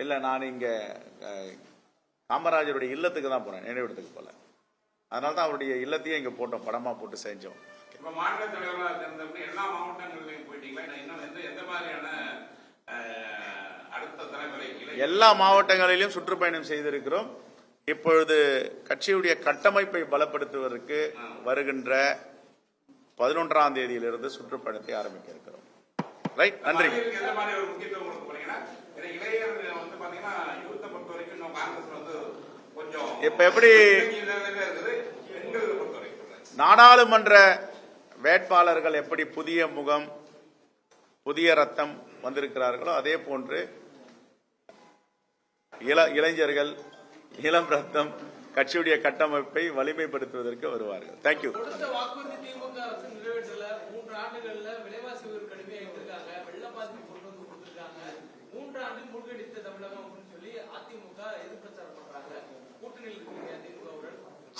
இல்ல, நான் இங்க காமராஜருடைய இல்லத்துக்கு தான் போனேன், நினைவிடத்துக்கு போல. அதனால தான் அவருடைய இல்லத்தையும் இங்க போட்டோம், படமா போட்டு செஞ்சோம். மாநில தலைவராக தேர்ந்தெடுத்து எல்லா மாவட்டங்களிலும் போயிட்டீங்களா? எந்த மாதிரியான அடுத்த தலைமுறைக்கு எல்லா மாவட்டங்களிலும் சுற்றுப்பயணம் செய்திருக்கிறோம். இப்பொழுது கட்சியுடைய கட்டமைப்பை பலப்படுத்துவதற்கு வருகின்ற 11ஆம் தேதியிலிருந்து சுற்றுப்பயணத்தை ஆரம்பிக்க இருக்கிறோம். ரைட், நன்றி. இப்ப எப்படி நாடாளுமன்ற வேட்பாளர்கள் எப்படி புதிய முகம், புதிய ரத்தம் வந்திருக்கிறார்களோ அதே போன்று இளைஞர்கள், இளம் ரத்தம் கட்சியுடைய கட்டமைப்பை வலிமைப்படுத்துவதற்கு வருவார்கள். தேங்க்யூ.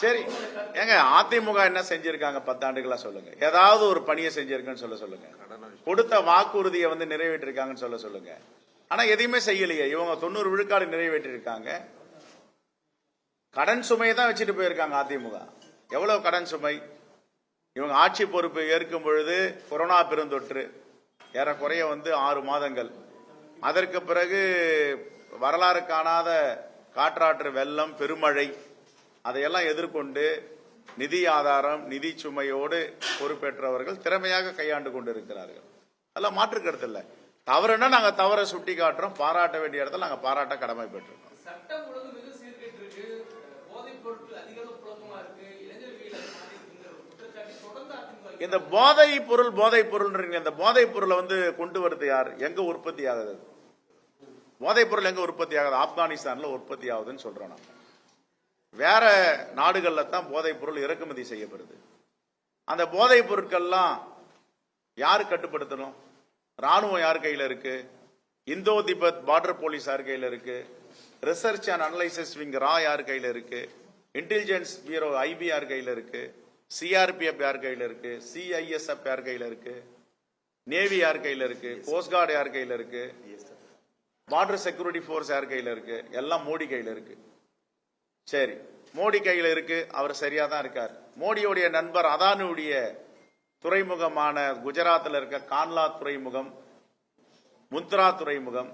சரி, ஏங்க அதிமுக என்ன செஞ்சிருக்காங்க 10 ஆண்டுகளா சொல்லுங்க. ஏதாவது ஒரு பணியை செஞ்சிருக்கேன்னு சொல்லுங்க. கொடுத்த வாக்குறுதியை நிறைவேற்றிருக்காங்கன்னு சொல்லுங்க. ஆனா எதையுமே செய்யலையே. இவங்க 90 விழுக்காடு நிறைவேற்றிருக்காங்க. கடன் சுமையை தான் வச்சுட்டு போயிருக்காங்க அதிமுக. எவ்வளவு கடன் சுமை? இவங்க ஆட்சி பொறுப்பு ஏற்கும் பொழுது கொரோனா பெருந்தொற்று ஏறக்குறைய 6 மாதங்கள். அதற்கு பிறகு வரலாறு காணாத காற்றாற்று வெள்ளம், பெருமழை, அதையெல்லாம் எதிர்கொண்டு நிதி ஆதாரம், நிதி சுமையோடு பொறுப்பேற்றவர்கள் திறமையாக கையாண்டு கொண்டிருக்கிறார்கள். அதெல்லாம் மாற்று கருத்து இல்லை. தவறுனா நாங்க தவற சுட்டி காட்டுறோம், பாராட்ட வேண்டிய இடத்துல நாங்க பாராட்ட கடமை பெற்றிருக்கோம். இந்த போதைப் பொருள் இந்த போதைப் பொருளை கொண்டு வருது யார்? எங்க உற்பத்தி ஆகுது? போதைப் பொருள் எங்க உற்பத்தி ஆகுது? ஆப்கானிஸ்தான்ல உற்பத்தி ஆகுதுன்னு சொல்றோம். நாங்க வேற நாடுகள்ல தான் போதைப் பொருள் இறக்குமதி செய்யப்படுது. அந்த போதைப் பொருட்கள்லாம் யாரு கட்டுப்படுத்தணும்? ராணுவம் யார் கையில இருக்கு? இந்தோ திபெத் பார்டர் போலீஸ் யார் கையில இருக்கு? ரிசர்ச் அண்ட் அனலைசிஸ் விங் ரா யார் கையில இருக்கு? இன்டெலிஜென்ஸ் பியூரோ ஐபி யார் கையில இருக்கு? சிஆர்பிஎஃப் யார் கையில இருக்கு? சிஐஎஸ்எஃப் யார் கையில இருக்கு? நேவி யார் கையில இருக்கு? கோஸ்ட் கார்டு யார் கையில இருக்கு? பார்டர் செக்யூரிட்டி போர்ஸ் யார் கையில இருக்கு? எல்லாம் மோடி கையில இருக்கு. சரி, மோடி கையில இருக்கு, அவர் சரியா தான் இருக்கார். மோடியுடைய நண்பர் அதானியுடைய துறைமுகமான குஜராத்தில் இருக்க கான்லா துறைமுகம், முந்த்ரா துறைமுகம்,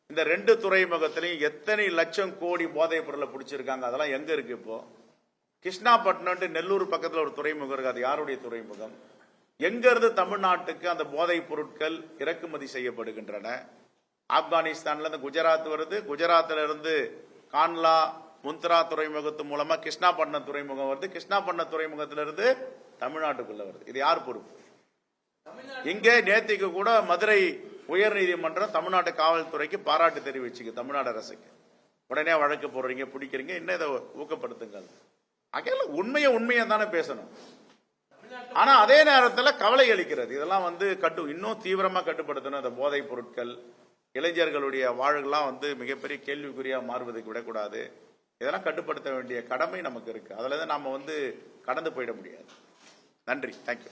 இந்த 2 துறைமுகத்திலையும் எத்தனை லட்சம் கோடி போதைப் பொருளை பிடிச்சிருக்காங்க. அதெல்லாம் எங்க இருக்கு? இப்போ கிருஷ்ணாபட்டினம் நெல்லூர் பக்கத்தில் ஒரு துறைமுகம் இருக்கு. அது யாருடைய துறைமுகம்? எங்க இருந்து தமிழ்நாட்டுக்கு அந்த போதைப் பொருட்கள் இறக்குமதி செய்யப்படுகின்றன? ஆப்கானிஸ்தான்ல இருந்து குஜராத் வருது, குஜராத்ல இருந்து கான்லா முந்த்ரா துறைமுகத்து மூலமா கிருஷ்ணாபட்டினம் துறைமுகம் வருது, கிருஷ்ணாபட்டினம் துறைமுகத்திலிருந்து தமிழ்நாட்டுக்குள்ள வருது. இது யார் பொறுப்பு? இங்கே நேத்திக்கு கூட மதுரை உயர் நீதிமன்றம் தமிழ்நாட்டு காவல்துறைக்கு பாராட்டு தெரிவிச்சுக்கு, தமிழ்நாடு அரசுக்கு. உடனே வழக்கு போடுறீங்க, பிடிக்கிறீங்க, இன்னும் இதை ஊக்கப்படுத்துங்கள். அகையில உண்மையை தானே பேசணும். ஆனா அதே நேரத்தில் கவலை அளிக்கிறது. இதெல்லாம் இன்னும் தீவிரமா கட்டுப்படுத்தணும். இந்த போதைப் பொருட்கள் இளைஞர்களுடைய வாழ்கெல்லாம் மிகப்பெரிய கேள்விக்குறியா மாறுவதற்கு விடக்கூடாது. இதெல்லாம் கட்டுப்படுத்த வேண்டிய கடமை நமக்கு இருக்கு. அதுல நாம கடந்து போயிட முடியாது. நன்றி, தேங்க்யூ.